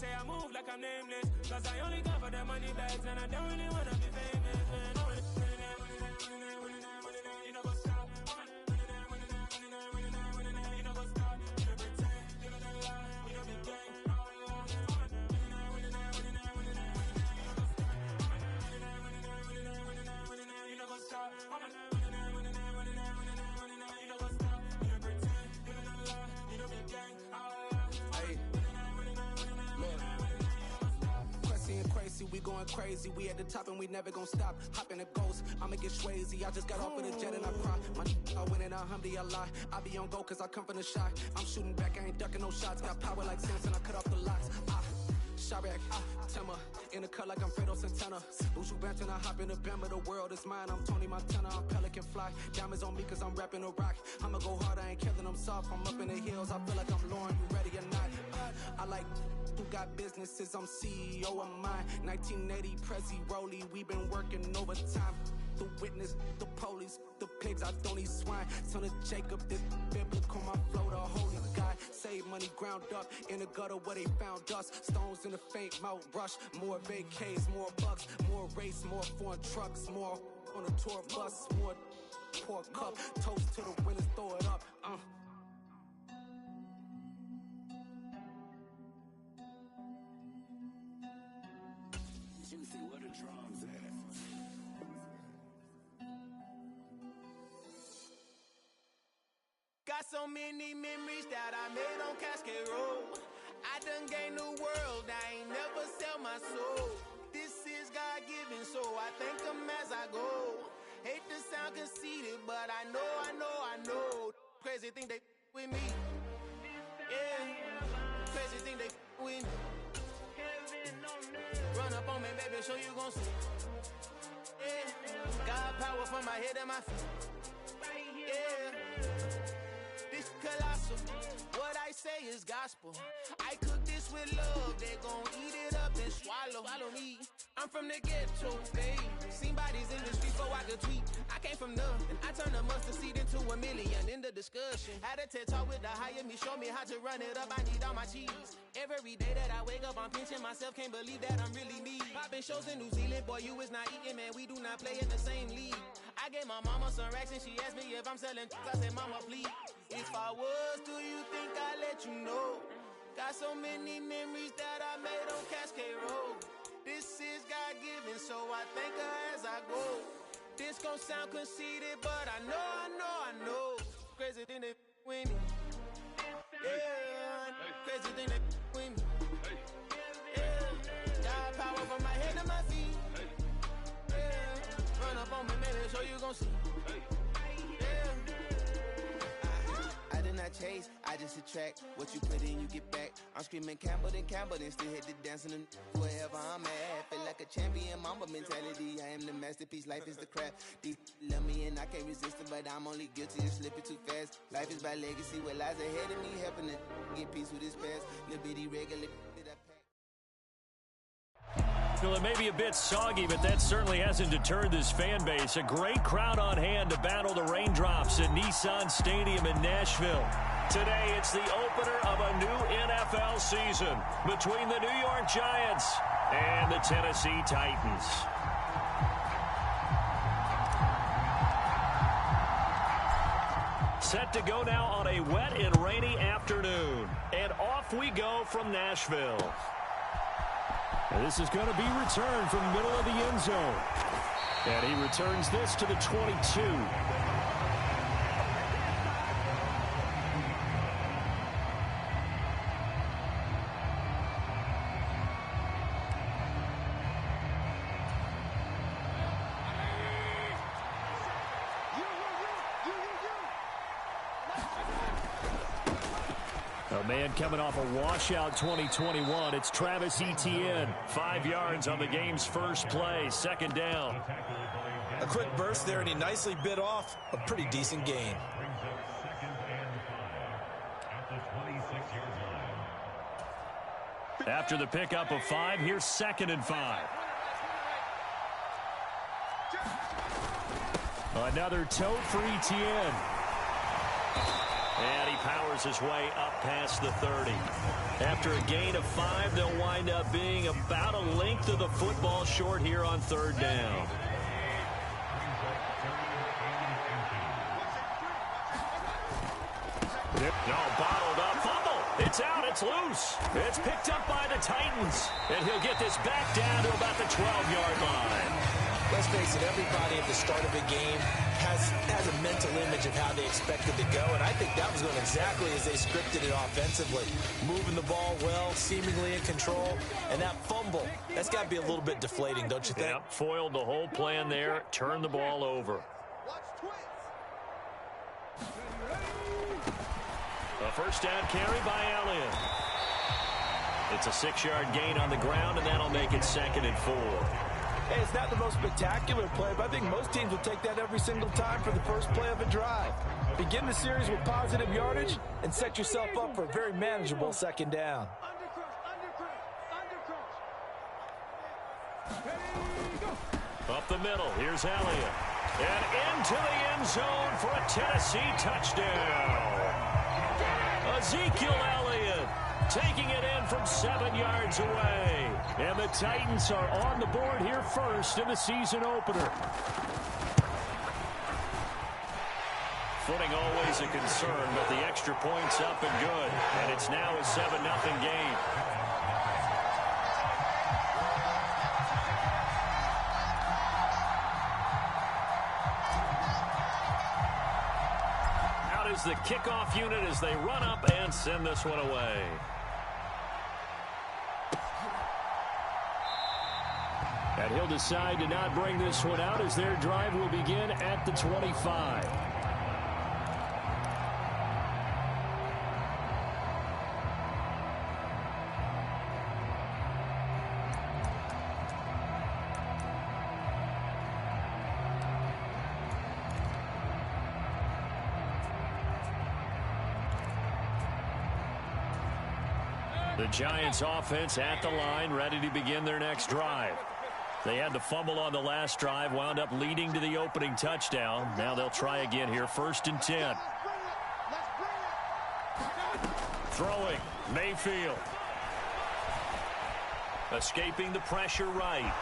say I move like I'm nameless. Cause I only come for the money bags and I don't really wanna be famous, man. You know what's up? You know what's up? You don't pretend, you don't lie, you don't be gang. You know what's up? We going crazy, we at the top and we never gonna stop. Hop in a ghost, I'ma get swayzy. I just got off of the jet and I cry. I win it, I lie. I be on go cause I come from the shot. I'm shooting back, I ain't ducking no shots. Got power like Samson, I cut off the locks. Chirac, Timmer, in the cut like I'm Fredo Santana. Buju Banton, I hop in the Bama, the world is mine. I'm Tony Montana, I'm Pelican Fly. Diamonds on me cause I'm rapping a rock. I'ma go hard, I ain't killing them soft. I'm up in the hills, I feel like I'm Lauren, you ready or not? I like who got businesses, I'm CEO of mine. 1980 Prezi Rolly, we been working overtime. The witness, the police, the pigs, I don't eat swine. Son of Jacob, this biblical, my flow, the holy God. Save money ground up in the gutter where they found us. Stones in the faint mouth rush. More vacays, more bucks, more race, more foreign trucks, more on a tour bus, more pour cup. Toast to the winners, throw it up. Juicy, where the drums at? Got so many memories that I made on Cascade Road. I done gained the world, I ain't never sell my soul. This is God-given, so I thank him as I go. Hate to sound conceited, but I know. Crazy thing they with me. Yeah, crazy thing they with me. Run up on me, baby, so you gon' see. Yeah, got power from my head and my feet. Yeah. This colossal, what I say is gospel. I cook this with love, they gon' eat it up and swallow me. I'm from the ghetto, babe. Seen bodies in the street before I could tweet. I came from nothing, I turned a mustard seed into a million. In the discussion, had a TED talk with the higher me, show me how to run it up. I need all my cheese. Every day that I wake up, I'm pinching myself, can't believe that I'm really me. Popping shows in New Zealand, boy, you is not eating, man. We do not play in the same league. I gave my mama some racks and she asked me if I'm selling. I said, mama, please. If I was, do you think I'd let you know? Got so many memories that I made on Cascade Road. This is God-given, so I thank her as I go. This gon' sound conceited, but I know. Crazy thing they with me. Yeah, crazy thing they with me. Yeah, got power from my head to my feet. Yeah, run up on me, maybe, so you gon' see. I did not chase, I just attract. What you put in, you get back. I'm screaming Campbell, then still hit the dancing and wherever I'm at. Feel like a champion, mamba mentality. I am the masterpiece, life is the crap. Deep love me and I can't resist it, but I'm only guilty of slipping too fast. Life is by legacy, what lies ahead of me, helping to get peace with this past. Little bitty regular that I pack. Well, it may be a bit soggy, but that certainly hasn't deterred this fan base. A great crowd on hand to battle the raindrops at Nissan Stadium in Nashville. Today, it's the opener of a new NFL season between the New York Giants and the Tennessee Titans. Set to go now on a wet and rainy afternoon. And off we go from Nashville. And this is going to be returned from the middle of the end zone. And he returns this to the 22. A man coming off a washout 2021. It's Travis Etienne. 5 yards on the game's first play. Second down. A quick burst there, and he nicely bit off a pretty decent gain. After the pickup of 5, here's 2nd and 5. Another tote for Etienne. And he powers his way up past the 30. After a gain of 5, they'll wind up being about a length of the football short here on 3rd down. No, bottled up fumble. It's out. It's loose. It's picked up by the Titans. And he'll get this back down to about the 12-yard line. Let's face it, everybody at the start of a game has a mental image of how they expect it to go, and I think that was going exactly as they scripted it offensively. Moving the ball well, seemingly in control, and that fumble, that's got to be a little bit deflating, don't you think? Yep, foiled the whole plan there, turned the ball over. A first down carry by Elliott. It's a 6-yard gain on the ground, and that'll make it 2nd and 4. Hey, it's not the most spectacular play, but I think most teams will take that every single time for the first play of a drive. Begin the series with positive yardage and set yourself up for a very manageable 2nd down. Up the middle, here's Elliott. And into the end zone for a Tennessee touchdown. Ezekiel Elliott taking it in from 7 yards away. And the Titans are on the board here first in the season opener. Footing always a concern, but the extra point's up and good. And it's now a 7-0 game. Out is the kickoff unit as they run up and send this one away. And he'll decide to not bring this one out as their drive will begin at the 25. The Giants offense at the line, ready to begin their next drive. They had the fumble on the last drive, wound up leading to the opening touchdown. Now they'll try again here, 1st and 10. Throwing, Mayfield. Escaping the pressure right.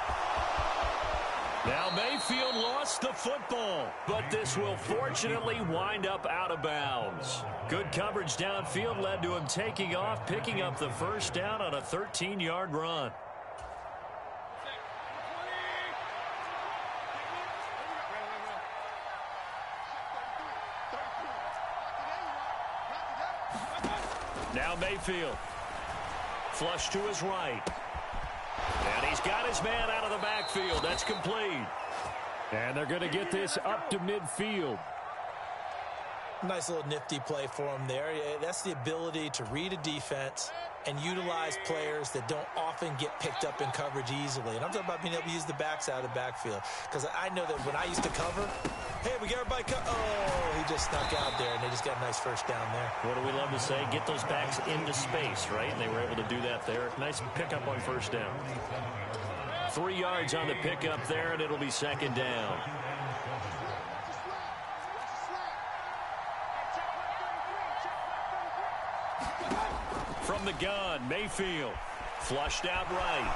Now Mayfield lost the football, but this will fortunately wind up out of bounds. Good coverage downfield led to him taking off, picking up the first down on a 13-yard run. Now Mayfield. Flush to his right. And he's got his man out of the backfield. That's complete. And they're going to get this up to midfield. Nice little nifty play for him there. That's the ability to read a defense and utilize players that don't often get picked up in coverage easily. And I'm talking about being able to use the backs out of the backfield. Because I know that when I used to cover, hey, we got everybody oh, he just snuck out there, and they just got a nice first down there. What do we love to say? Get those backs into space, right? And they were able to do that there. Nice pickup on first down. 3 yards on the pickup there, and it'll be 2nd down. From the gun, Mayfield. Flushed out right.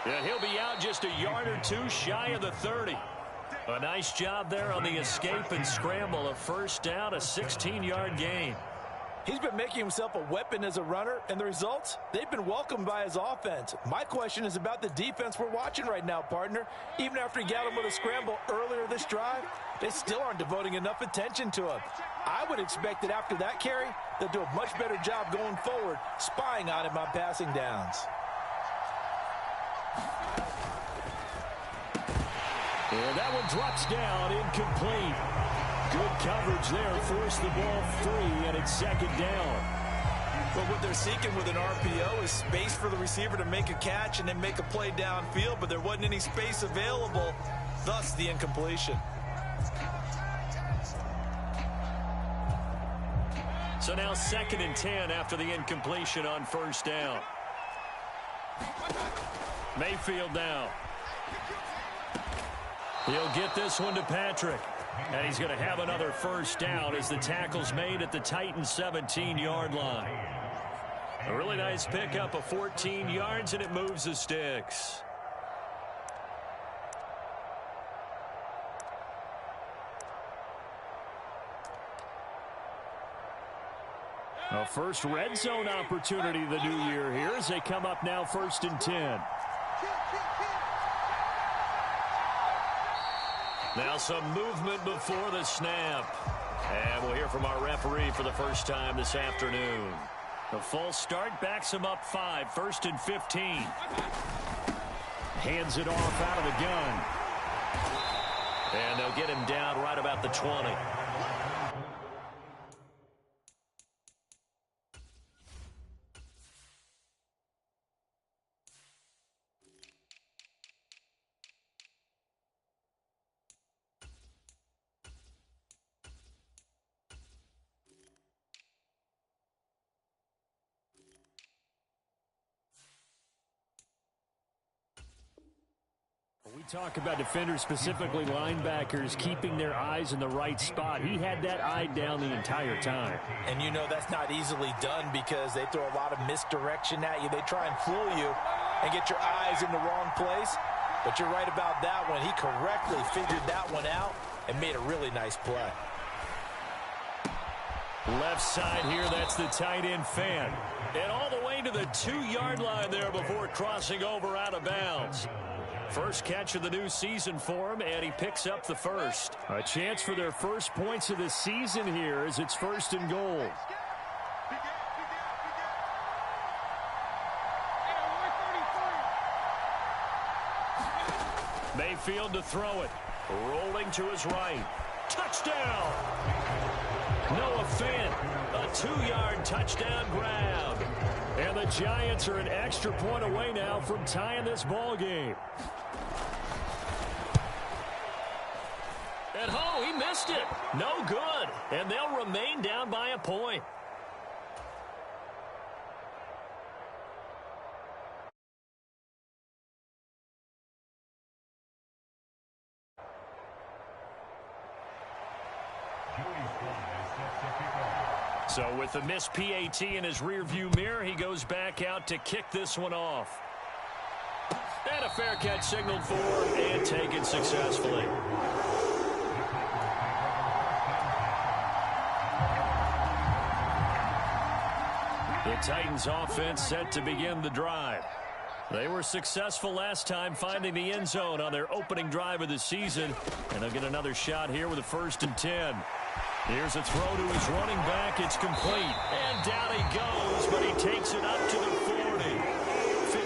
And he'll be out just a yard or two shy of the 30. A nice job there on the escape and scramble. A first down, a 16-yard gain. He's been making himself a weapon as a runner, and the results, they've been welcomed by his offense. My question is about the defense we're watching right now, partner. Even after he got him with a scramble earlier this drive, they still aren't devoting enough attention to him. I would expect that after that carry, they'll do a much better job going forward, spying on him on passing downs. And that one drops down, incomplete. Good coverage there, forced the ball free, and it's 2nd down. But what they're seeking with an RPO is space for the receiver to make a catch and then make a play downfield, but there wasn't any space available, thus the incompletion. So now 2nd and 10 after the incompletion on first down. Mayfield now. He'll get this one to Patrick. And he's going to have another first down as the tackle's made at the Titans' 17-yard line. A really nice pickup of 14 yards, and it moves the sticks. A first red zone opportunity of the new year here as they come up now 1st and 10. Now some movement before the snap. And we'll hear from our referee for the first time this afternoon. The false start backs him up 5, 1st and 15. Hands it off out of the gun. And they'll get him down right about the 20. We talk about defenders, specifically linebackers, keeping their eyes in the right spot. He had that eye down the entire time. And you know that's not easily done because they throw a lot of misdirection at you. They try and fool you and get your eyes in the wrong place. But you're right about that one. He correctly figured that one out and made a really nice play. Left side here, that's the tight end fan. And all the way to the 2-yard line there before crossing over out of bounds. First catch of the new season for him, and he picks up the first. A chance for their first points of the season here as it's 1st and goal. Mayfield to throw it. Rolling to his right. Touchdown! Noah Fant, a 2-yard touchdown grab. And the Giants are an extra point away now from tying this ball game. And he missed it. No good. And they'll remain down by a point. So with the missed PAT in his rearview mirror, he goes back out to kick this one off. And a fair catch signaled for and taken successfully. The Titans offense set to begin the drive. They were successful last time finding the end zone on their opening drive of the season. And they'll get another shot here with a 1st and 10. Here's a throw to his running back. It's complete. And down he goes, but he takes it up to the 40.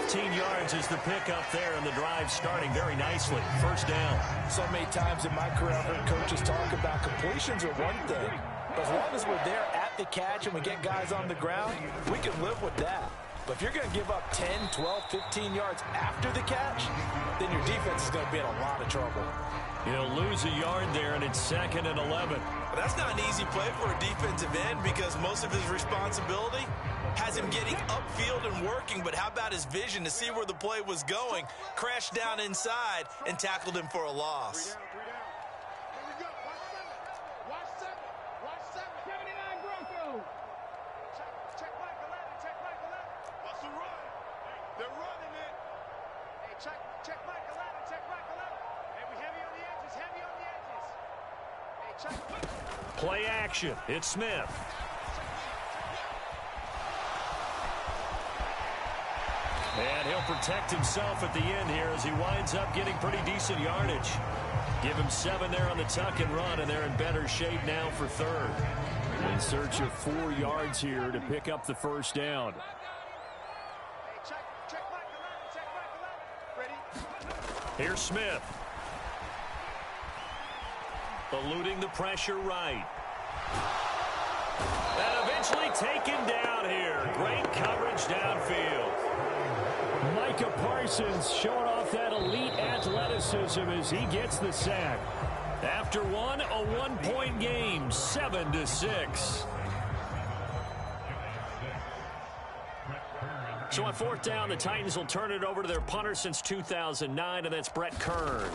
15 yards is the pickup there, and the drive starting very nicely. First down. So many times in my career, I've heard coaches talk about completions are one thing. But as long as we're there at the catch and we get guys on the ground, we can live with that. But if you're going to give up 10, 12, 15 yards after the catch, then your defense is going to be in a lot of trouble. He'll lose a yard there, and it's 2nd and 11. But that's not an easy play for a defensive end because most of his responsibility has him getting upfield and working. But how about his vision to see where the play was going, crashed down inside, and tackled him for a loss. Play action. It's Smith. And he'll protect himself at the end here as he winds up getting pretty decent yardage. Give him 7 there on the tuck and run, and they're in better shape now for 3rd. In search of 4 yards here to pick up the first down. Here's Smith. Eluding the pressure right. And eventually taken down here. Great coverage downfield. Micah Parsons showing off that elite athleticism as he gets the sack. After one, a 1-point game, 7-6. So on 4th down, the Titans will turn it over to their punter since 2009, and that's Brett Kern.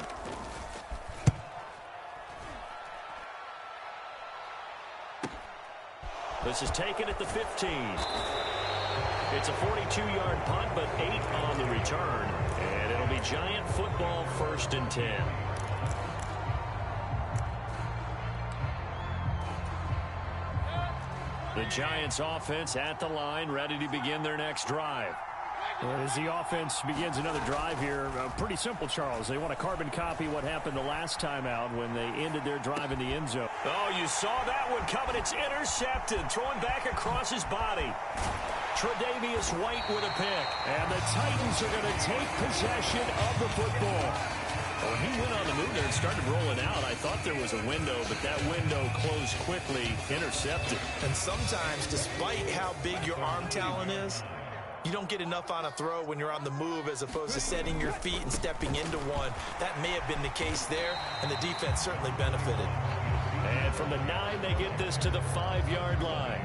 This is taken at the 15. It's a 42-yard punt, but 8 on the return. And it'll be Giant football, 1st and 10. The Giants offense at the line, ready to begin their next drive. As the offense begins another drive here, pretty simple, Charles. They want to carbon copy what happened the last time out when they ended their drive in the end zone. Oh, you saw that one coming. It's intercepted. Throwing back across his body. Tre'Davious White with a pick. And the Titans are going to take possession of the football. When he went on the move there and started rolling out, I thought there was a window, but that window closed quickly, intercepted. And sometimes, despite how big your arm talent is, you don't get enough on a throw when you're on the move as opposed to setting your feet and stepping into one. That may have been the case there, and the defense certainly benefited. And from the 9, they get this to the 5-yard line.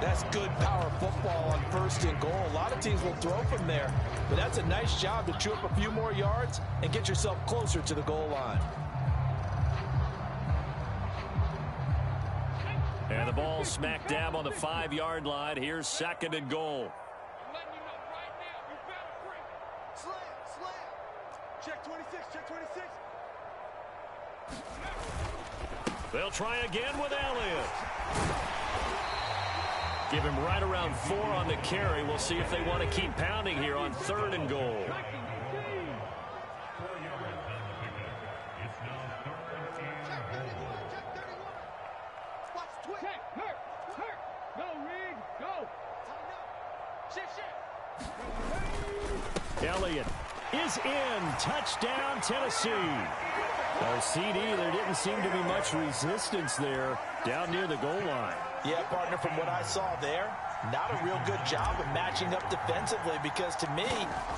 That's good power football on 1st and goal. A lot of teams will throw from there, but that's a nice job to chew up a few more yards and get yourself closer to the goal line. And the ball smack dab on the 5-yard line. Here's 2nd and goal. Check 26, check 26. They'll try again with Elliott. Give him right around 4 on the carry. We'll see if they want to keep pounding here on 3rd and goal. Elliott is in. Touchdown, Tennessee. Well, CD, there didn't seem to be much resistance there down near the goal line. Yeah, partner, from what I saw there, not a real good job of matching up defensively because to me,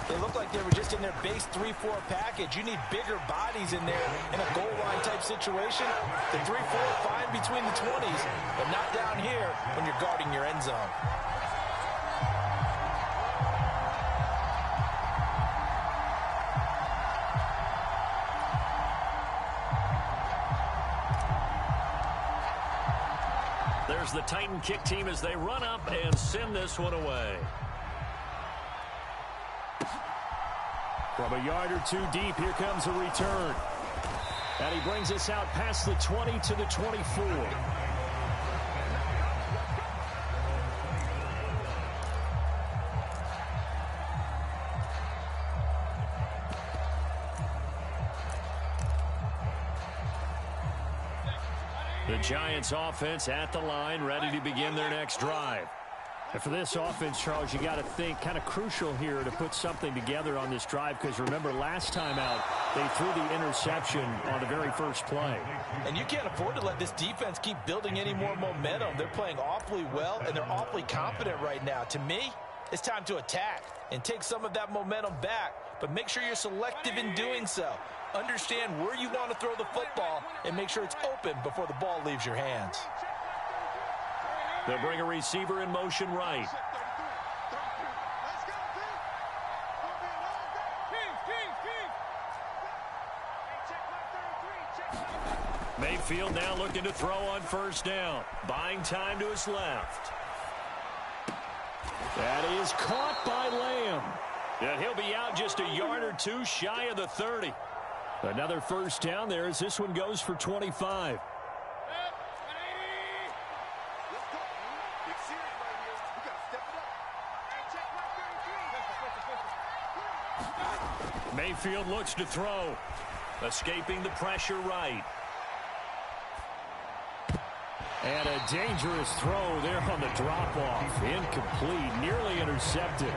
they looked like they were just in their base 3-4 package. You need bigger bodies in there in a goal line type situation. The 3-4 fine between the 20s, but not down here when you're guarding your end zone. There's the Titan kick team as they run up and send this one away. From a yard or 2 deep, here comes a return. And he brings us out past the 20 to the 24. The Giants offense at the line, ready to begin their next drive. And for this offense, Charles, you got to think kind of crucial here to put something together on this drive because remember last time out, they threw the interception on the very first play. And you can't afford to let this defense keep building any more momentum. They're playing awfully well, and they're awfully confident right now. To me, it's time to attack and take some of that momentum back, but make sure you're selective in doing so. Understand where you want to throw the football and make sure it's open before the ball leaves your hands. They'll bring a receiver in motion right. Mayfield now looking to throw on 1st down. Buying time to his left. That is caught by Lamb. And he'll be out just a yard or 2 shy of the 30. Another 1st down there as this one goes for 25. Mayfield looks to throw. Escaping the pressure right. And a dangerous throw there on the drop-off. Incomplete, nearly intercepted.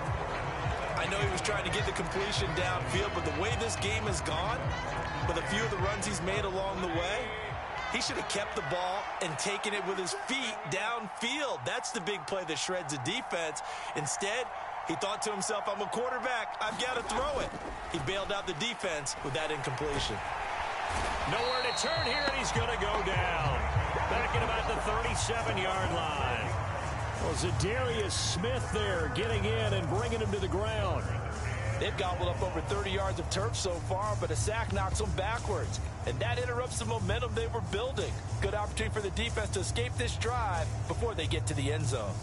I know he was trying to get the completion downfield, but the way this game has gone, with a few of the runs he's made along the way, he should have kept the ball and taken it with his feet downfield. That's the big play that shreds the defense. Instead, he thought to himself, I'm a quarterback, I've got to throw it. He bailed out the defense with that incompletion. Nowhere to turn here, and he's going to go down. Back at about the 37-yard line. Well, Zadarius Smith there getting in and bringing him to the ground. They've gobbled up over 30 yards of turf so far, but a sack knocks them backwards. And that interrupts the momentum they were building. Good opportunity for the defense to escape this drive before they get to the end zone.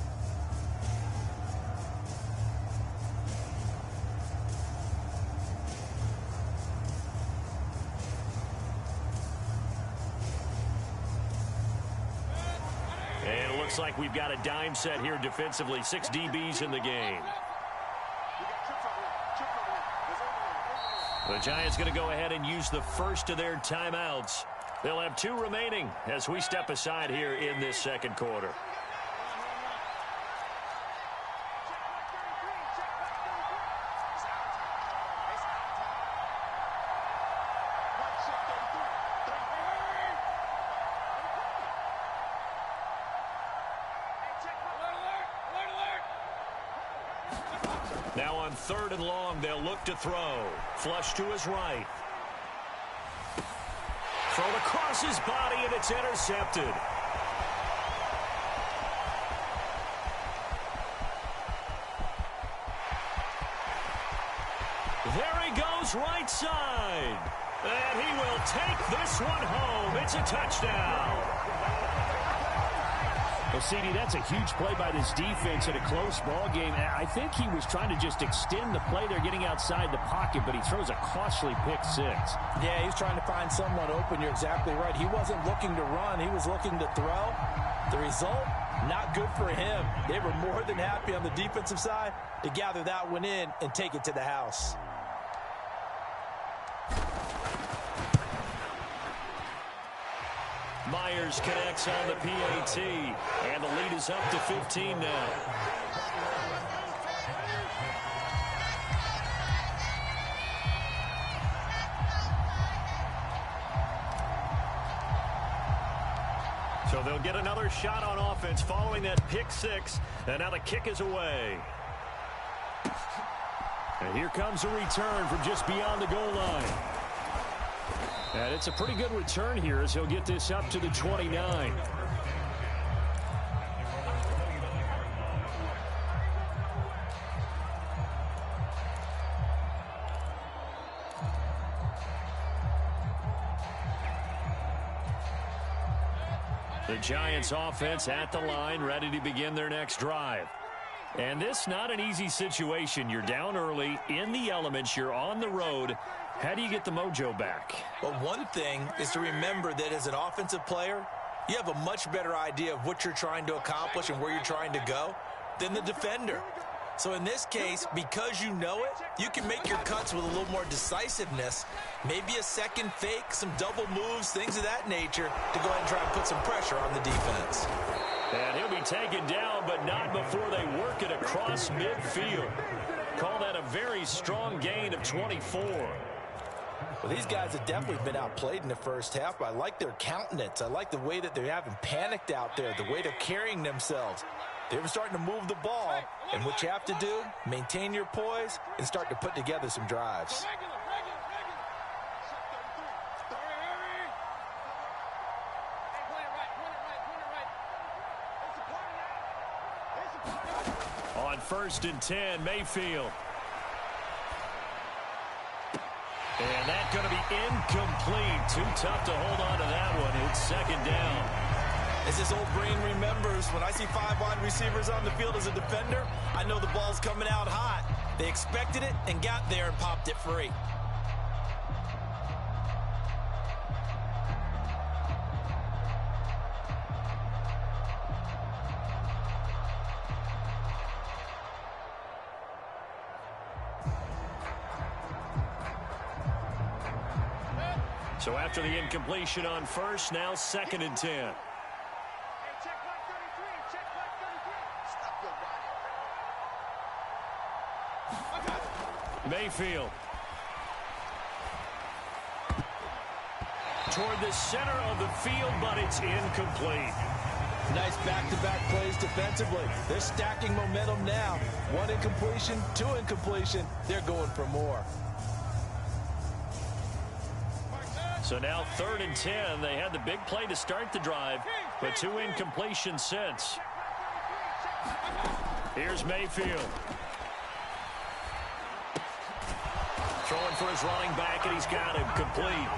And it looks like we've got a dime set here defensively. 6 DBs in the game. The Giants going to go ahead and use the first of their timeouts. They'll have 2 remaining as we step aside here in this second quarter. Now on 3rd and long, they'll look to throw. Flush to his right. Thrown across his body, and it's intercepted. There he goes, right side. And he will take this one home. It's a touchdown. Well, CD, that's a huge play by this defense in a close ball game. I think he was trying to just extend the play. They're getting outside the pocket, but he throws a costly pick-6. Yeah, he's trying to find someone open. You're exactly right. He wasn't looking to run. He was looking to throw. The result, not good for him. They were more than happy on the defensive side to gather that one in and take it to the house. Myers connects on the PAT, and the lead is up to 15 now. So they'll get another shot on offense following that pick-6, and now the kick is away. And here comes a return from just beyond the goal line. And it's a pretty good return here as he'll get this up to the 29. The Giants offense at the line, ready to begin their next drive. And this not an easy situation. You're down early, in the elements, you're on the road. How do you get the mojo back? Well, one thing is to remember that as an offensive player, you have a much better idea of what you're trying to accomplish and where you're trying to go than the defender. So in this case, because you know it, you can make your cuts with a little more decisiveness, maybe a second fake, some double moves, things of that nature, to go ahead and try and put some pressure on the defense. And he'll be taken down, but not before they work it across midfield. Call that a very strong gain of 24. Well, these guys have definitely been outplayed in the first half. I like their countenance. I like the way that they haven't panicked out there, the way they're carrying themselves. They were starting to move the ball, and what you have to do, maintain your poise and start to put together some drives. On 1st and 10, Mayfield. And that's going to be incomplete. Too tough to hold on to that one. It's 2nd down. As this old brain remembers, when I see 5 wide receivers on the field as a defender, I know the ball's coming out hot. They expected it and got there and popped it free. So after the incompletion on 1st, now 2nd and 10. Mayfield. Toward the center of the field, but it's incomplete. Nice back-to-back plays defensively. They're stacking momentum now. 1 incompletion, 2 incompletion. They're going for more. So now 3rd and 10. They had the big play to start the drive, but 2 incompletions since. Here's Mayfield. Throwing for his running back, and he's got him complete.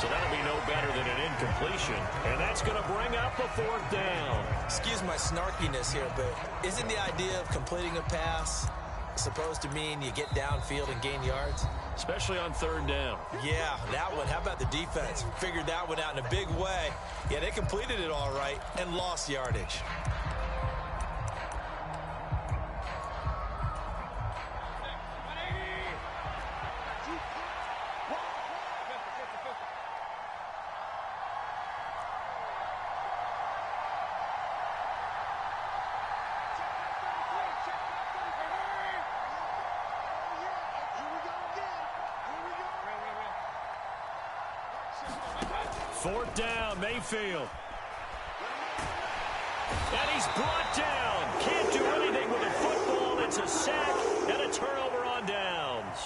So that'll be no better than an incompletion. And that's going to bring up a fourth down. Excuse my snarkiness here, but isn't the idea of completing a pass supposed to mean you get downfield and gain yards? Especially on third down. Yeah, that one. How about the defense? Figured that one out in a big way. Yeah, they completed it all right and lost yardage. Fourth down, Mayfield. And he's brought down. Can't do anything with a football. It's a sack and a turnover on downs.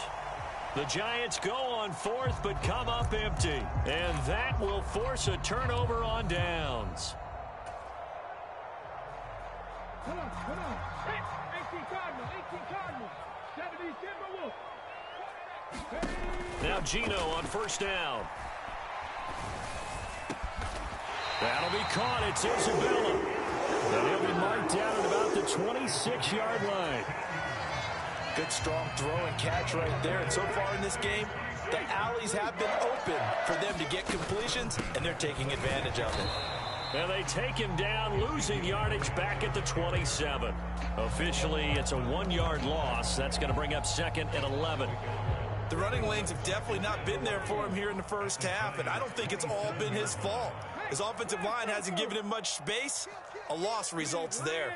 The Giants go on fourth but come up empty. And that will force a turnover on downs. Come on. 18 Cardinals. 70 Timberwolves. Now Gino on first down. That'll be caught. It's Isabella. And he'll be marked down at about the 26-yard line. Good, strong throw and catch right there. And so far in this game, the alleys have been open for them to get completions, and they're taking advantage of it. And they take him down, losing yardage back at the 27. Officially, it's a 1-yard loss. That's going to bring up second and 11. The running lanes have definitely not been there for him here in the first half, and I don't think it's all been his fault. His offensive line hasn't given him much space. A loss results there.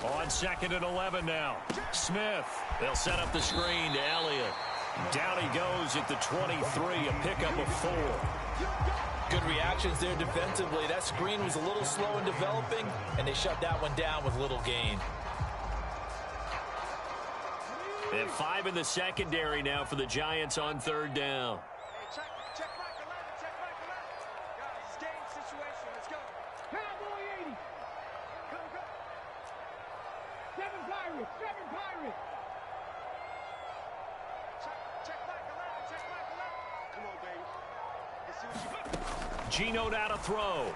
On second and 11 now. Smith. They'll set up the screen to Elliott. Down he goes at the 23, a pickup of 4. Good reactions there defensively. That screen was a little slow in developing, and they shut that one down with little gain. And 5 in the secondary now for the Giants on third down. Check back 11. Guys, game situation. Let's go. Cowboy 80. Go. 7 Pirates. Check back 11. Come on, baby. Let's see what you got. Gino now to throw.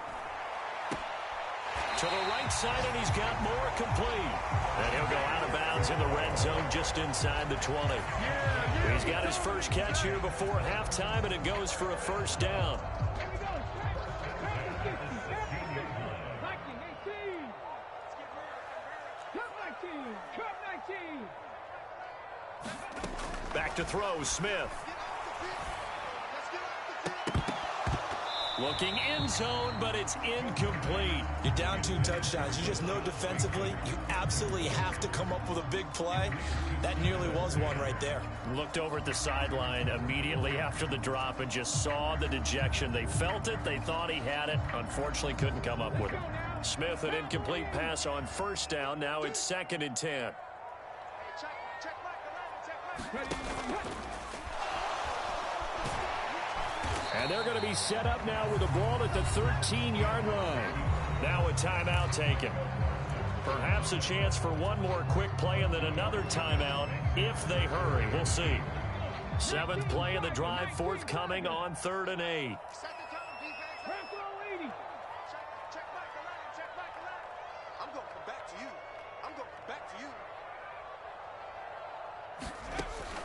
To the right side, and he's got more complete. And he'll go out of bounds in the red zone just inside the 20. He's got his first catch here before halftime, and it goes for a first down. Back to throw, Smith. Looking end zone, but it's incomplete. You're down 2 touchdowns. You just know defensively you absolutely have to come up with a big play. That nearly was one right there. Looked over at the sideline immediately after the drop and just saw the dejection. They felt it. They thought he had it. Unfortunately, couldn't come up with it. Smith, an incomplete pass on first down. Now it's second and 10. And they're going to be set up now with the ball at the 13-yard line. Now a timeout taken. Perhaps a chance for one more quick play and then another timeout if they hurry. We'll see. 7th play of the drive forthcoming on 3rd and 8. I'm going to come back to you.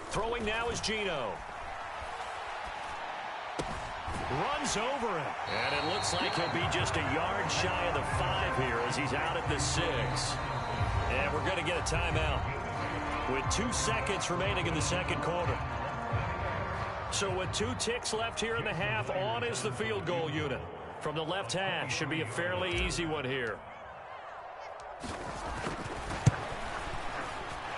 Throwing now is Gino. Runs over him. And it looks like he'll be just a yard shy of the 5 here as he's out at the 6. And we're going to get a timeout with 2 seconds remaining in the second quarter. So with 2 ticks left here in the half, on is the field goal unit. From the left hash, should be a fairly easy one here.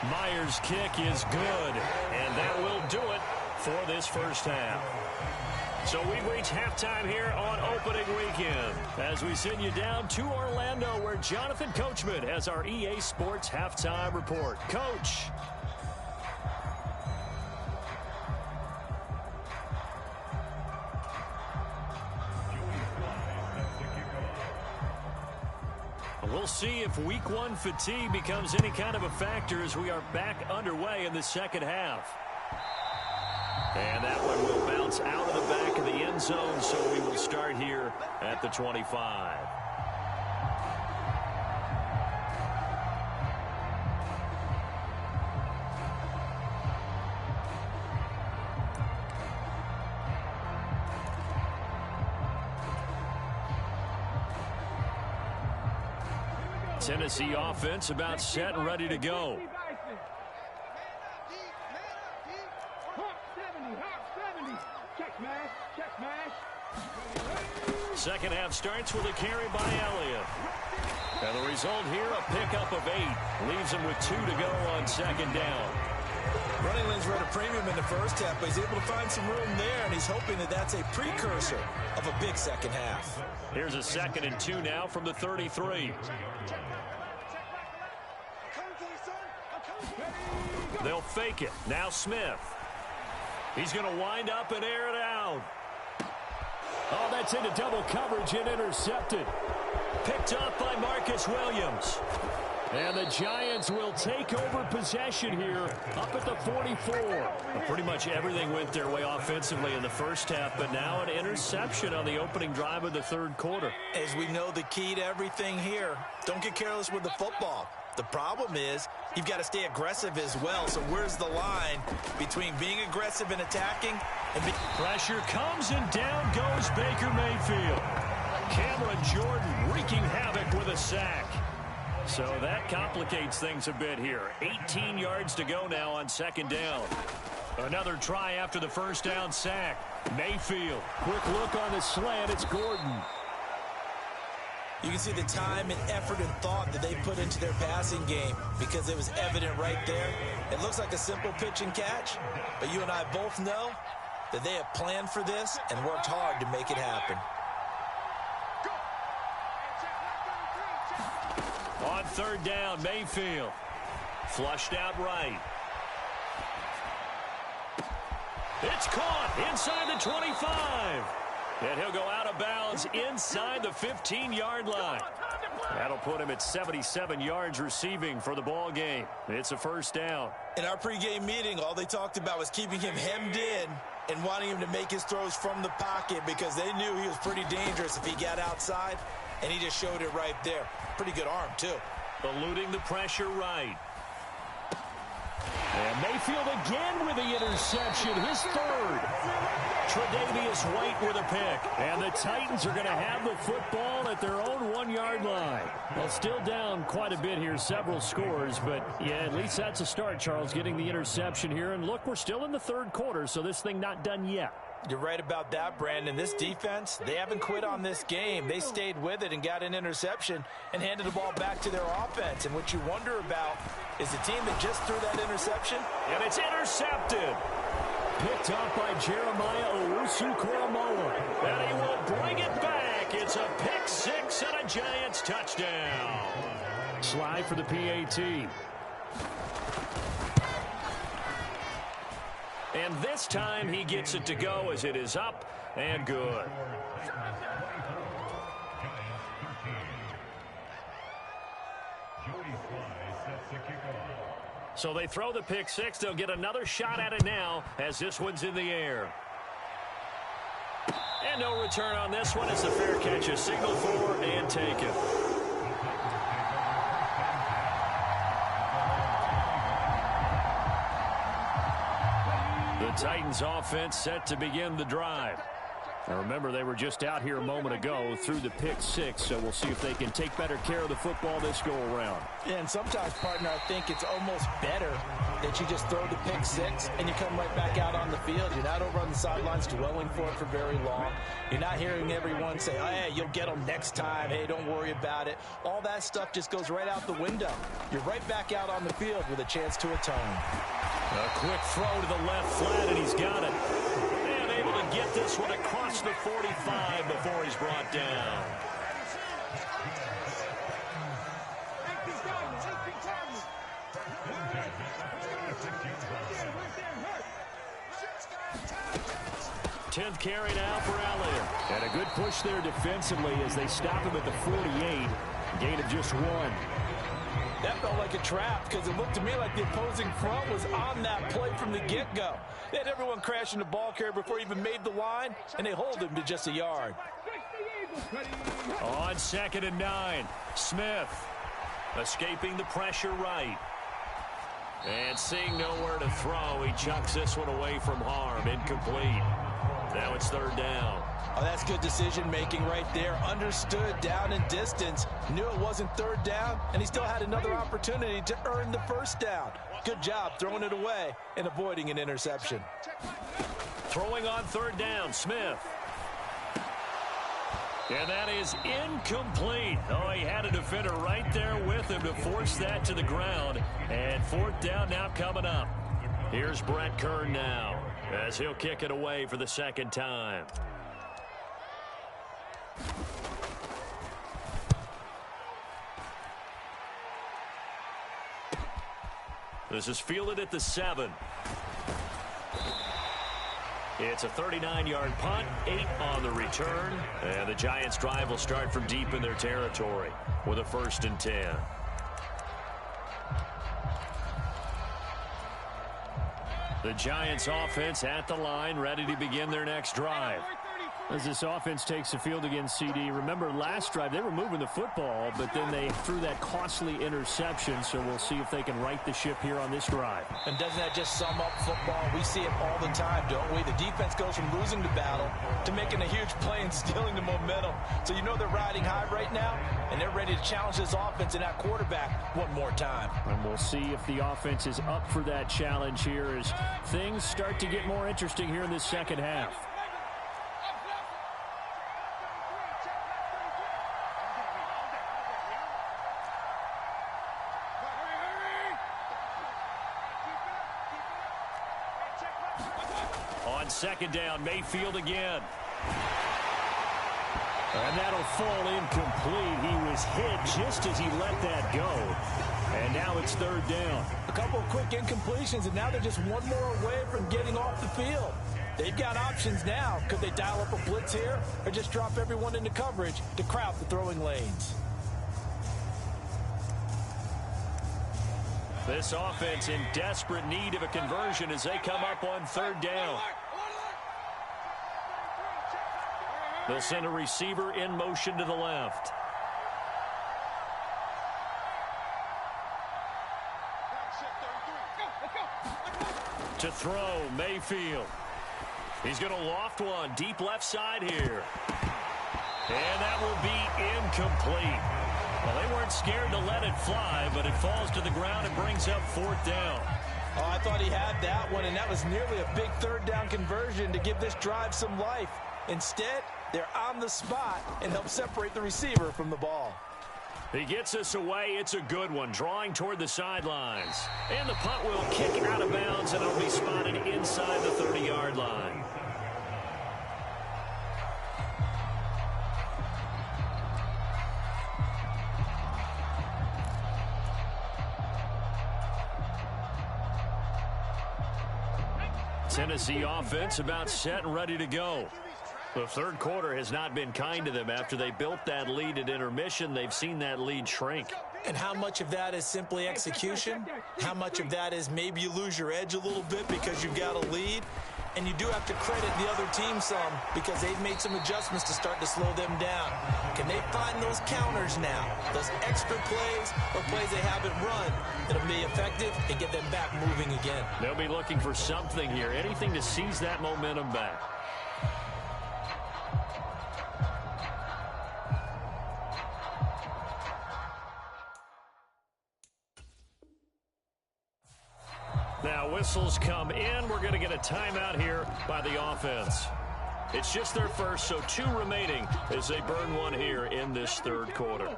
Myers' kick is good, and that will do it for this first half. So we've reached halftime here on opening weekend as we send you down to Orlando where Jonathan Coachman has our EA Sports halftime report. Coach. We'll we'll see if week one fatigue becomes any kind of a factor as we are back underway in the second half. And that one will bounce out of the back of the end zone, so we will start here at the 25. Tennessee offense about set and ready to go. Second half starts with a carry by Elliott. And the result here, a pickup of 8. Leaves him with 2 to go on second down. Running lanes were at a premium in the first half, but he's able to find some room there, and he's hoping that that's a precursor of a big second half. Here's a 2nd and 2 now from the 33. They'll fake it. Now Smith. He's going to wind up and air it out. Oh, that's into double coverage and intercepted. Picked up by Marcus Williams. And the Giants will take over possession here up at the 44. Well, pretty much everything went their way offensively in the first half, but now an interception on the opening drive of the third quarter. As we know, the key to everything here, don't get careless with the football. The problem is you've got to stay aggressive as well. So where's the line between being aggressive and attacking and pressure comes and down goes Baker Mayfield. Cameron Jordan wreaking havoc with a sack. So that complicates things a bit here. 18 yards to go now on second down. Another try after the first down sack. Mayfield. Quick look on the slant. It's Gordon. You can see the time and effort and thought that they put into their passing game because it was evident right there. It looks like a simple pitch and catch, but you and I both know that they have planned for this and worked hard to make it happen. On third down, Mayfield. Flushed out right. It's caught inside the 25. And he'll go out of bounds inside the 15-yard line. That'll put him at 77 yards receiving for the ball game. It's a first down. In our pregame meeting, all they talked about was keeping him hemmed in and wanting him to make his throws from the pocket because they knew he was pretty dangerous if he got outside, and he just showed it right there. Pretty good arm, too. Eluding the pressure right. And Mayfield again with the interception, his third. Tre'Davious White with a pick. And the Titans are going to have the football at their own 1-yard line. Well, still down quite a bit here, several scores. But, yeah, at least that's a start, Charles, getting the interception here. And, look, we're still in the third quarter, so this thing not done yet. You're right about that, Brandon. This defense, they haven't quit on this game. They stayed with it and got an interception and handed the ball back to their offense. And what you wonder about is the team that just threw that interception. And it's intercepted. Picked up by Jeremiah Owusu-Koramoah. And he will bring it back. It's a pick six and a Giants touchdown. Slide for the PAT. And this time he gets it to go as it is up and good. So they throw the pick six. They'll get another shot at it now as this one's in the air. And no return on this one. It's a fair catch. A signal for and taken. The Titans offense set to begin the drive. Now remember, they were just out here a moment ago through the pick six, so we'll see if they can take better care of the football this go around. Yeah, and sometimes, partner, I think it's almost better that you just throw the pick six and you come right back out on the field. You're not over on the sidelines dwelling for it for very long. You're not hearing everyone say, oh, hey, you'll get them next time. Hey, don't worry about it. All that stuff just goes right out the window. You're right back out on the field with a chance to atone. A quick throw to the left flat, and he's got it. And able to get this one across the 45 before he's brought down. Tenth carry now for Elliott. And a good push there defensively as they stop him at the 48. Gain of just 1. That felt like a trap because it looked to me like the opposing front was on that play from the get-go. They had everyone crashing the ball carrier before he even made the line, and they hold him to just a yard. On 2nd and 9, Smith escaping the pressure right. And seeing nowhere to throw, he chucks this one away from harm. Incomplete. Now it's 3rd down. Oh, that's good decision-making right there. Understood down and distance. Knew it wasn't 3rd down, and he still had another opportunity to earn the 1st down. Good job throwing it away and avoiding an interception. Throwing on 3rd down, Smith. And that is incomplete. Oh, he had a defender right there with him to force that to the ground. And 4th down now coming up. Here's Brett Kern now as he'll kick it away for the 2nd time. This is fielded at the 7. It's a 39-yard punt, 8 on the return, and the Giants' drive will start from deep in their territory with a 1st and 10. The Giants' offense at the line, ready to begin their next drive. As this offense takes the field against CD, remember last drive they were moving the football, but then they threw that costly interception, so we'll see if they can right the ship here on this drive. And doesn't that just sum up football? We see it all the time, don't we? The defense goes from losing the battle to making a huge play and stealing the momentum. So you know they're riding high right now, and they're ready to challenge this offense and that quarterback one more time. And we'll see if the offense is up for that challenge here as things start to get more interesting here in this 2nd half. On 2nd down, Mayfield again. And that'll fall incomplete. He was hit just as he let that go. And now it's 3rd down. A couple of quick incompletions, and now they're just one more away from getting off the field. They've got options now. Could they dial up a blitz here or just drop everyone into coverage to crowd the throwing lanes? This offense in desperate need of a conversion as they come up on 3rd down. They'll send a receiver in motion to the left. To throw, Mayfield. He's going to loft one deep left side here. And that will be incomplete. Well, they weren't scared to let it fly, but it falls to the ground and brings up 4th down. Oh, I thought he had that one, and that was nearly a big 3rd down conversion to give this drive some life. Instead, they're on the spot and help separate the receiver from the ball. He gets us away. It's a good one, drawing toward the sidelines. And the punt will kick out of bounds, and it'll be spotted inside the 30-yard line. Tennessee offense about set and ready to go. The 3rd quarter has not been kind to them. After they built that lead at intermission, they've seen that lead shrink. And how much of that is simply execution? How much of that is maybe you lose your edge a little bit because you've got a lead? And you do have to credit the other team some because they've made some adjustments to start to slow them down. Can they find those counters now, those extra plays or plays they haven't run that'll be effective and get them back moving again? They'll be looking for something here, anything to seize that momentum back. Now whistles come in. We're going to get a timeout here by the offense. It's just their first, so 2 remaining as they burn one here in this 3rd quarter.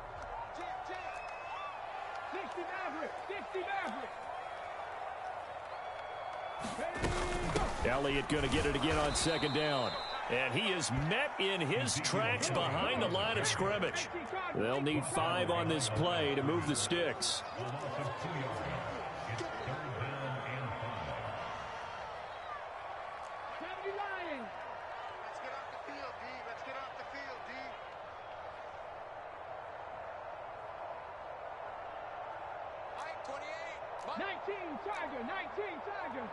Elliott going to get it again on 2nd down. And he is met in his tracks behind the line of scrimmage. They'll need 5 on this play to move the sticks. 19 Tiger, 19 Tiger.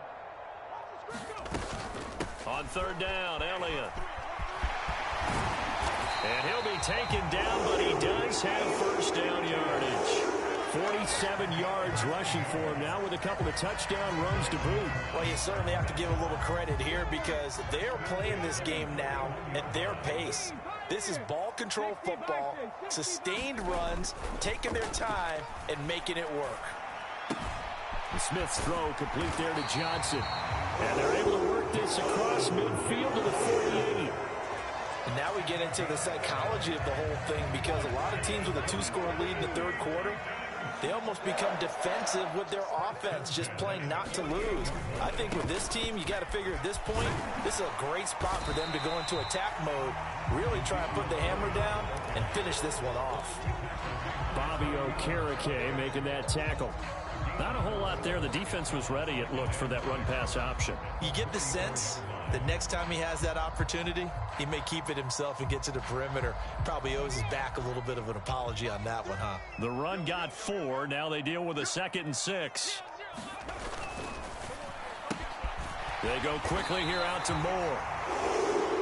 On third down, Elliott. And he'll be taken down, but he does have first down yardage. 47 yards rushing for him now with a couple of touchdown runs to boot. Well, you certainly have to give a little credit here because they're playing this game now at their pace. This is ball control football, sustained runs, taking their time, and making it work. Smith's throw complete there to Johnson. And they're able to work this across midfield to the 48. And now we get into the psychology of the whole thing because a lot of teams with a 2-score lead in the third quarter, they almost become defensive with their offense, just playing not to lose. I think with this team, you got to figure at this point, this is a great spot for them to go into attack mode, really try and put the hammer down and finish this one off. Bobby Okereke making that tackle. Not a whole lot there. The defense was ready, it looked, for that run-pass option. You get the sense that next time he has that opportunity, he may keep it himself and get to the perimeter. Probably owes his back a little bit of an apology on that one, huh? The run got 4. Now they deal with a 2nd and 6. They go quickly here out to Moore.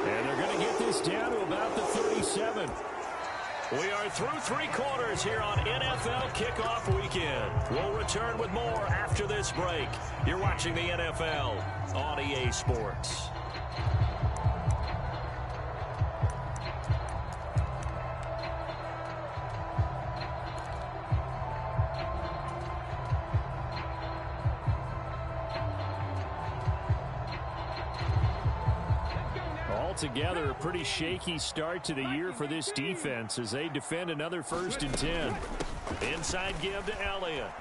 And they're going to get this down to about the 37. We are through 3 quarters here on NFL Kickoff Weekend. We'll return with more after this break. You're watching the NFL on EA Sports. Altogether, a pretty shaky start to the year for this defense as they defend another 1st and 10. Inside give to Elliott.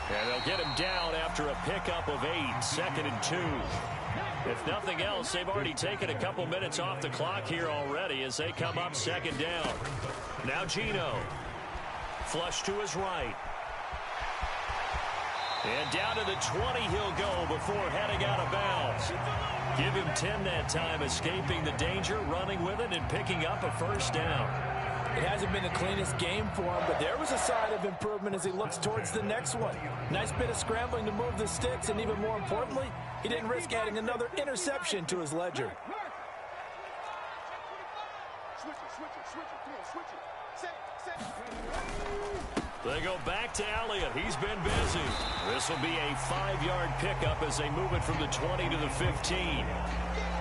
And they'll get him down after a pickup of 8, 2nd and 2. If nothing else, they've already taken a couple minutes off the clock here already as they come up 2nd down. Now Gino. Flush to his right. And down to the 20 he'll go before heading out of bounds. Give him 10 that time, escaping the danger, running with it, and picking up a 1st down. It hasn't been the cleanest game for him, but there was a sign of improvement as he looks towards the next one. Nice bit of scrambling to move the sticks, and even more importantly, he didn't risk adding another interception to his ledger. They go back to Elliott. He's been busy. This will be a 5-yard pickup as they move it from the 20 to the 15.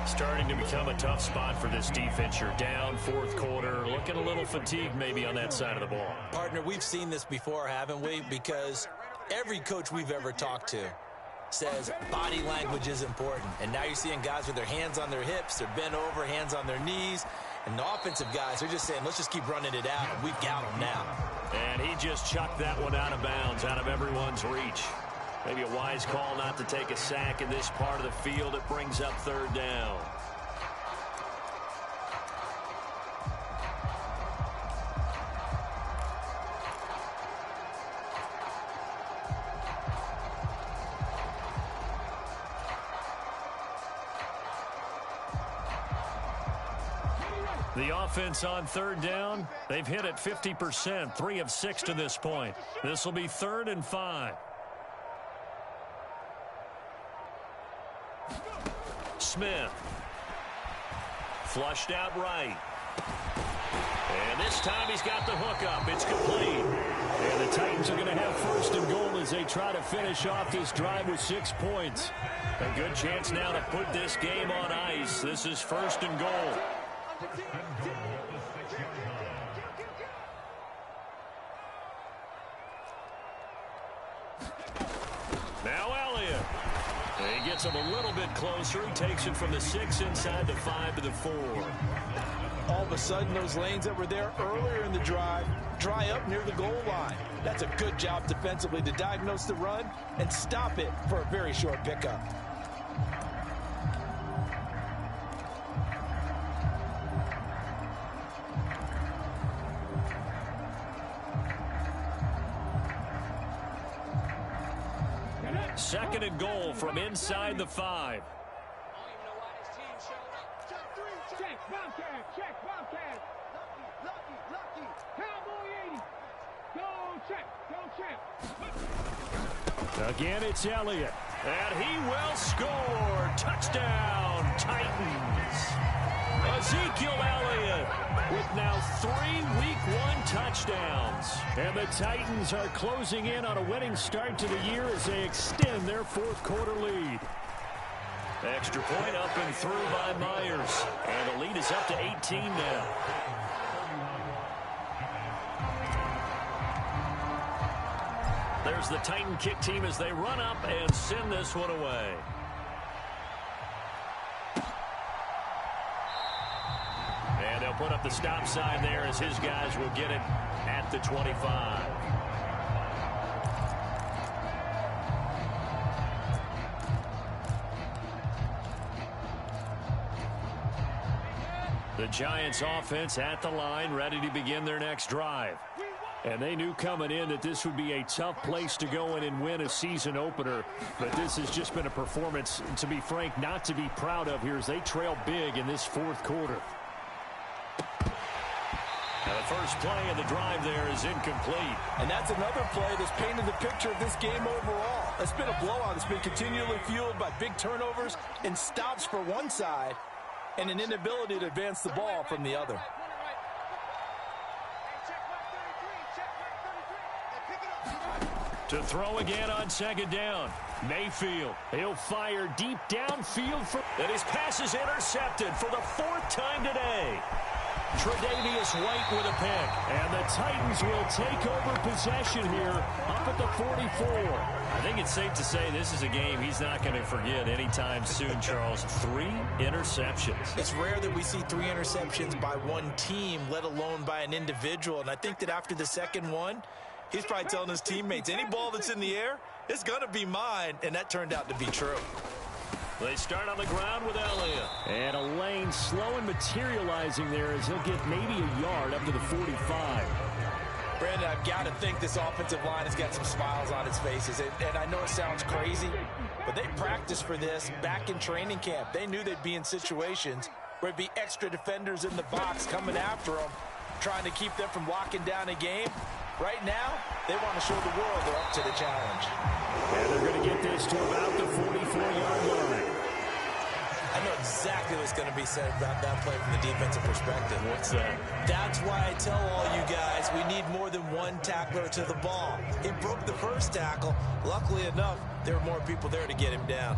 Starting to become a tough spot for this defense. You're down 4th quarter. Looking a little fatigued maybe on that side of the ball. Partner, we've seen this before, haven't we? Because every coach we've ever talked to says body language is important. And now you're seeing guys with their hands on their hips, they're bent over, hands on their knees. And the offensive guys are just saying, let's just keep running it out, and we've got them now. And he just chucked that one out of bounds, out of everyone's reach. Maybe a wise call not to take a sack in this part of the field. It brings up 3rd down. The offense on 3rd down, they've hit it 50%, 3 of 6 to this point. This will be 3rd and 5. Smith. Flushed out right. And this time he's got the hook up. It's complete. And the Titans are going to have 1st and goal as they try to finish off this drive with 6 points. A good chance now to put this game on ice. This is 1st and goal. Now Elliott. He gets him a little bit closer. He takes it from the 6 inside the 5 to the 4. All of a sudden, those lanes that were there earlier in the drive dry up near the goal line. That's a good job defensively to diagnose the run and stop it for a very short pickup. Second and goal from inside the 5. Check, Bobcat, check, Bobcat. Lucky, Cowboy 80. Go check, go check. Again, it's Elliott. And he will score. Touchdown, Titans. Ezekiel Elliott with now 3 Week 1 touchdowns. And the Titans are closing in on a winning start to the year as they extend their fourth quarter lead. Extra point up and through by Myers. And the lead is up to 18 now. There's the Titan kick team as they run up and send this one away. And they'll put up the stop sign there as his guys will get it at the 25. The Giants offense at the line, ready to begin their next drive. And they knew coming in that this would be a tough place to go in and win a season opener. But this has just been a performance, to be frank, not to be proud of here as they trail big in this fourth quarter. Now the first play of the drive there is incomplete. And that's another play that's painted the picture of this game overall. It's been a blowout. It's been continually fueled by big turnovers and stops for one side and an inability to advance the ball from the other. To throw again on second down. Mayfield. He'll fire deep downfield. And his pass is intercepted for the 4th time today. Tre'Davious White with a pick. And the Titans will take over possession here up at the 44. I think it's safe to say this is a game he's not going to forget anytime soon, Charles. 3 interceptions. It's rare that we see 3 interceptions by one team, let alone by an individual. And I think that after the second one, he's probably telling his teammates, any ball that's in the air, it's going to be mine. And that turned out to be true. They start on the ground with Elliott. And a lane slow and materializing there as he'll get maybe a yard up to the 45. Brandon, I've got to think this offensive line has got some smiles on its faces. And I know it sounds crazy, but they practiced for this back in training camp. They knew they'd be in situations where it'd be extra defenders in the box coming after them, trying to keep them from locking down a game. Right now, they want to show the world they're up to the challenge. And they're going to get this to about the 44-yard line. I know exactly what's going to be said about that play from the defensive perspective. What's that? That's why I tell all you guys we need more than one tackler to the ball. He broke the first tackle. Luckily enough, there were more people there to get him down.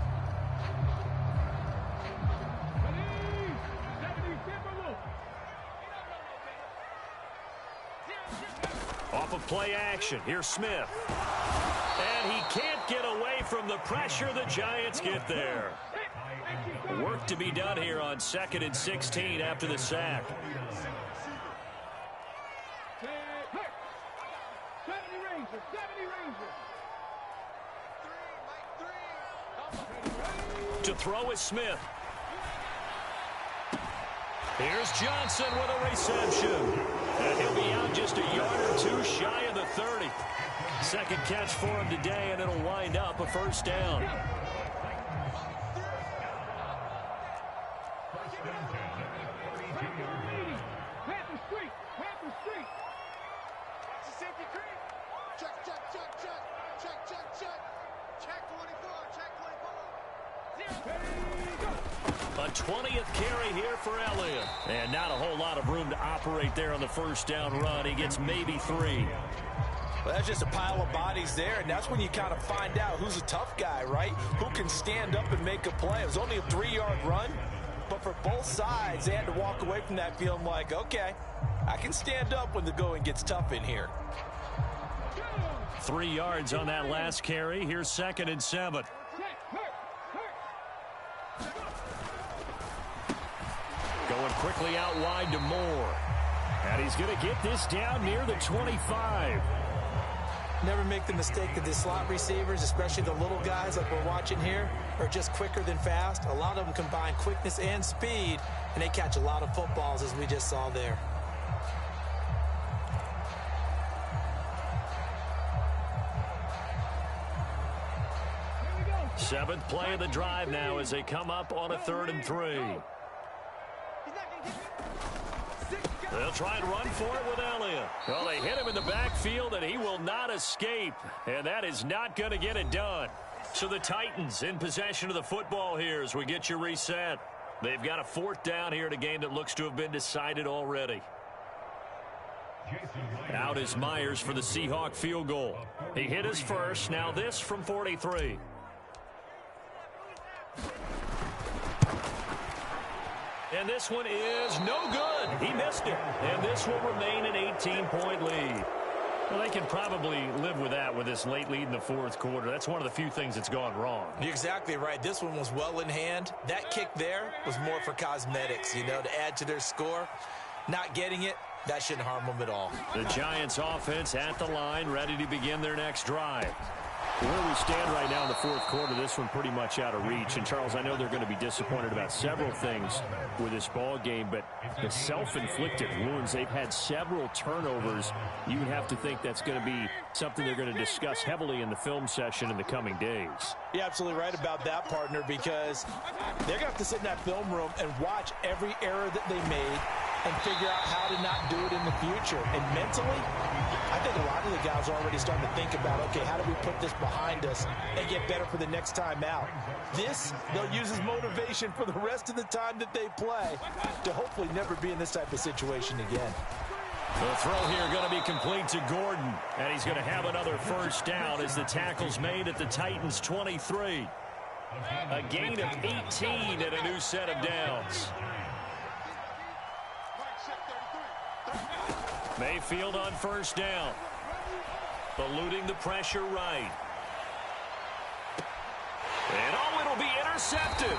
Off of play action, here's Smith. And he can't get away from the pressure. The Giants get there. Work to be done here on 2nd and 16 after the sack. To throw is Smith. Here's Johnson with a reception. And he'll be out just a yard or 2 shy of the 30. Second catch for him today, and it'll wind up a first down. A 20th carry here for Elliott. And not a whole lot of room to operate there on the first down run. He gets maybe 3. Well, that's just a pile of bodies there, and that's when you kind of find out who's a tough guy, right? Who can stand up and make a play. It was only a 3-yard run, but for both sides, they had to walk away from that feeling like, okay, I can stand up when the going gets tough in here. 3 yards on that last carry. Here's 2nd and 7. Going quickly out wide to Moore. And he's going to get this down near the 25. Never make the mistake that the slot receivers, especially the little guys like we're watching here, are just quicker than fast. A lot of them combine quickness and speed, and they catch a lot of footballs, as we just saw there. Seventh play of the drive now as they come up on a 3rd and 3. They'll try and run for it with Elliott. Well, they hit him in the backfield, and he will not escape. And that is not going to get it done. So the Titans in possession of the football here as we get you reset. They've got a 4th down here in a game that looks to have been decided already. Out is Myers for the Seahawk field goal. He hit his first. Now this from 43. And this one is no good. He missed it. And this will remain an 18-point lead. Well, they can probably live with that with this late lead in the 4th quarter. That's one of the few things that's gone wrong. You're exactly right. This one was well in hand. That kick there was more for cosmetics, to add to their score. Not getting it, that shouldn't harm them at all. The Giants offense at the line, ready to begin their next drive. Where we stand right now in the 4th quarter, this one pretty much out of reach. And, Charles, I know they're going to be disappointed about several things with this ball game, but the self-inflicted wounds, they've had several turnovers. You would have to think that's going to be something they're going to discuss heavily in the film session in the coming days. You're absolutely right about that, partner, because they're going to have to sit in that film room and watch every error that they made and figure out how to not do it in the future. And mentally, I think a lot of the guys are already starting to think about, okay, how do we put this behind us and get better for the next time out? This, they'll use as motivation for the rest of the time that they play to hopefully never be in this type of situation again. The throw here going to be complete to Gordon, and he's going to have another 1st down as the tackle's made at the Titans' 23. A gain of 18 and a new set of downs. Mayfield on 1st down. Eluding the pressure right. And it'll be intercepted.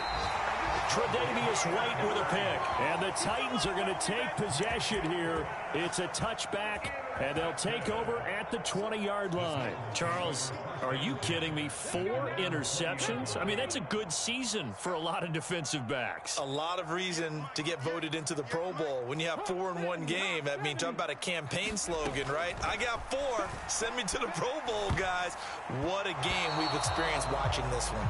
Tre'Davious White with a pick. And the Titans are going to take possession here. It's a touchback, and they'll take over at the 20-yard line. Charles, are you kidding me? 4 interceptions? I mean, that's a good season for a lot of defensive backs. A lot of reason to get voted into the Pro Bowl. When you have 4 in one game, I mean, talk about a campaign slogan, right? I got 4. Send me to the Pro Bowl, guys. What a game we've experienced watching this one.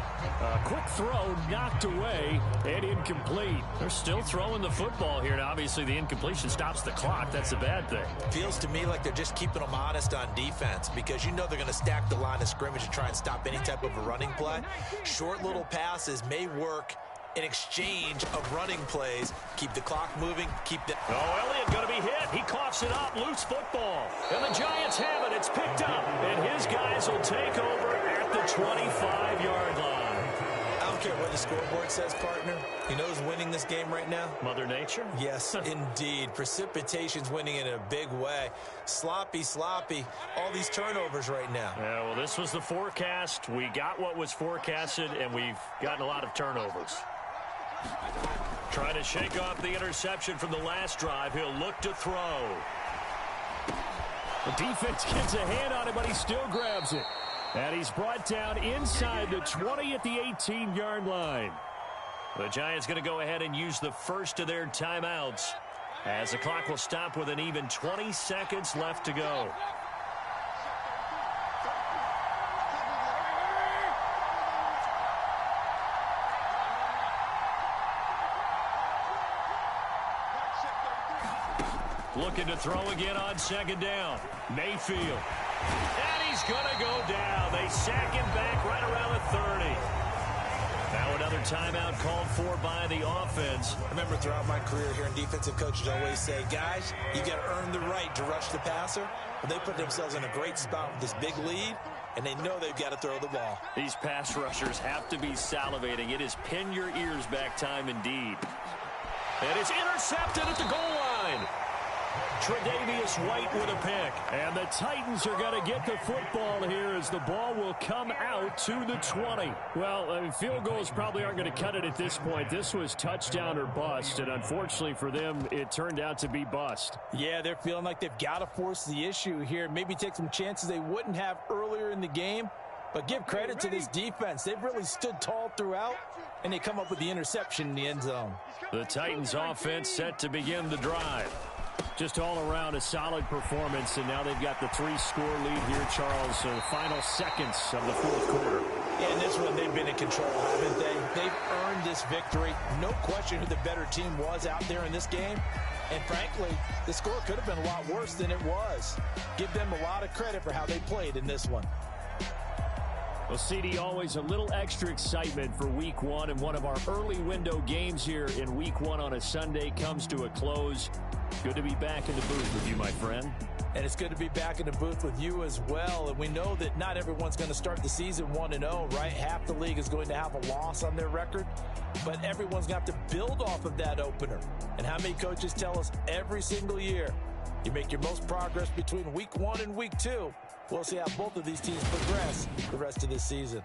Quick throw knocked away and incomplete. They're still throwing the football here. Now, obviously, the incompletion stops the clock. That's a bad thing. Feels to me like they're just keeping them honest on defense because they're going to stack the line of scrimmage and try and stop any type of a running play. Short little passes may work in exchange of running plays. Keep the clock moving. Elliott going to be hit. He coughs it up. Loose football. And the Giants have it. It's picked up. And his guys will take over at the 25-yard line. I don't care what the scoreboard says, partner. You know who's winning this game right now? Mother Nature? Yes, indeed. Precipitation's winning in a big way. Sloppy. All these turnovers right now. Yeah, well, this was the forecast. We got what was forecasted, and we've gotten a lot of turnovers. Trying to shake off the interception from the last drive. He'll look to throw. The defense gets a hand on it, but he still grabs it. And he's brought down inside the 20 at the 18-yard line. The Giants going to go ahead and use the first of their timeouts as the clock will stop with an even 20 seconds left to go. Looking to throw again on 2nd down. Mayfield. And he's going to go down. They sack him back right around the 30. Now another timeout called for by the offense. I remember throughout my career here in defensive coaches always say, guys, you got to earn the right to rush the passer. But they put themselves in a great spot with this big lead, and they know they've got to throw the ball. These pass rushers have to be salivating. It is pin your ears back time indeed. And it's intercepted at the goal line. Tre'Davious White with a pick. And the Titans are going to get the football here as the ball will come out to the 20. Well, I mean, field goals probably aren't going to cut it at this point. This was touchdown or bust, and unfortunately for them, it turned out to be bust. Yeah, they're feeling like they've got to force the issue here. Maybe take some chances they wouldn't have earlier in the game. But give credit to this defense. They've really stood tall throughout, and they come up with the interception in the end zone. The Titans offense set to begin the drive. Just all around a solid performance, and now they've got the 3-score lead here, Charles. So the final seconds of the 4th quarter. Yeah, in this one, they've been in control, haven't they? They've earned this victory. No question who the better team was out there in this game. And frankly, the score could have been a lot worse than it was. Give them a lot of credit for how they played in this one. Well, CD, always a little extra excitement for Week 1, and one of our early window games here in Week 1 on a Sunday comes to a close. Good to be back in the booth with you, my friend. And it's good to be back in the booth with you as well. And we know that not everyone's going to start the season 1-0, right? Half the league is going to have a loss on their record. But everyone's going to have to build off of that opener. And how many coaches tell us every single year, you make your most progress between Week 1 and Week 2. We'll see how both of these teams progress the rest of this season.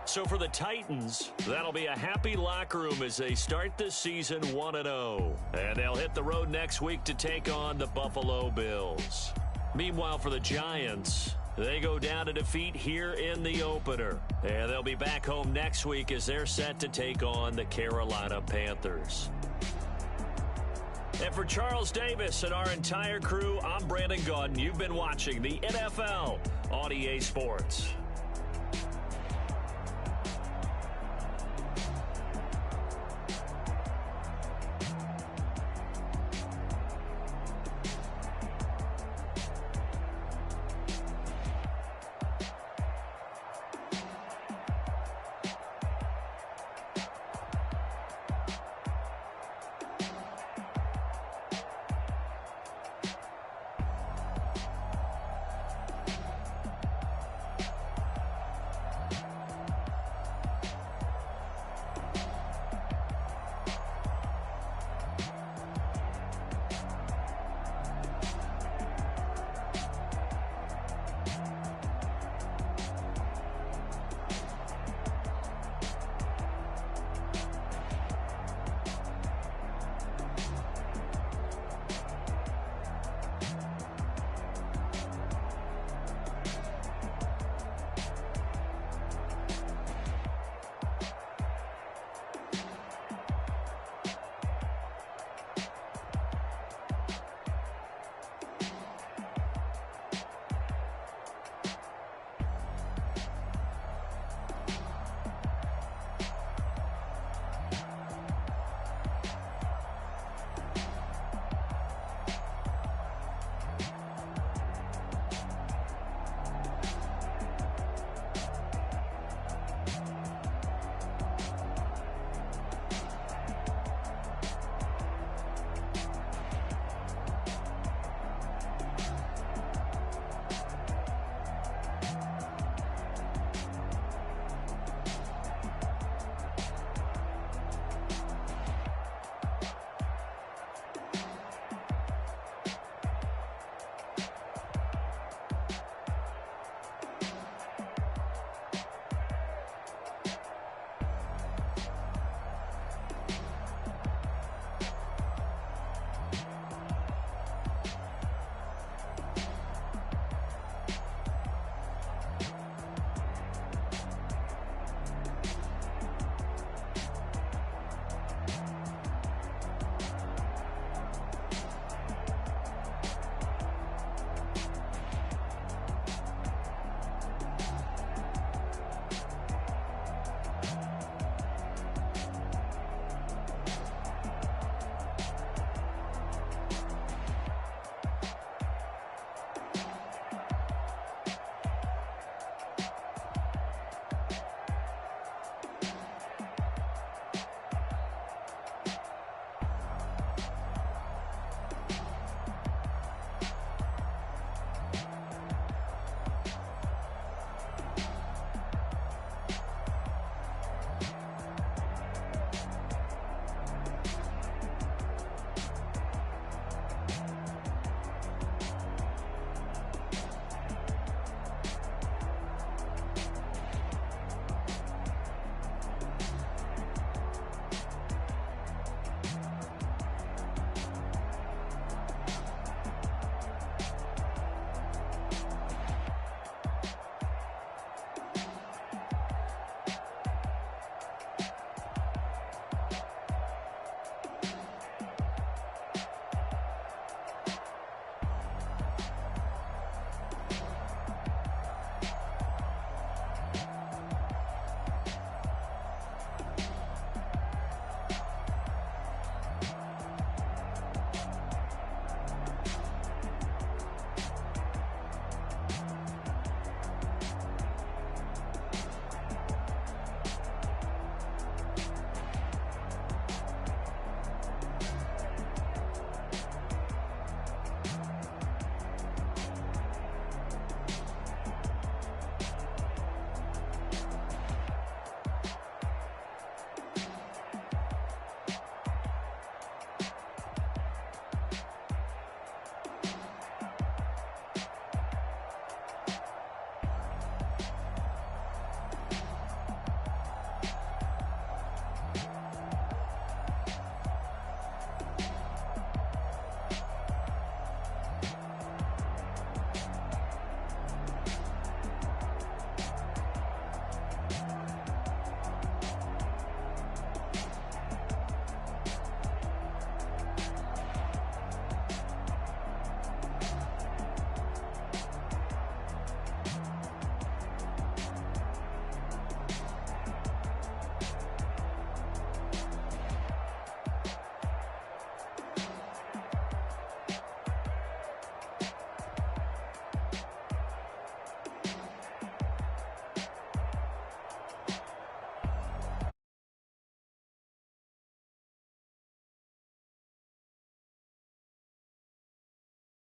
So for the Titans, that'll be a happy locker room as they start this season 1-0. And they'll hit the road next week to take on the Buffalo Bills. Meanwhile, for the Giants, they go down to defeat here in the opener. And they'll be back home next week as they're set to take on the Carolina Panthers. And for Charles Davis and our entire crew, I'm Brandon Gaudin. You've been watching the NFL on EA Sports.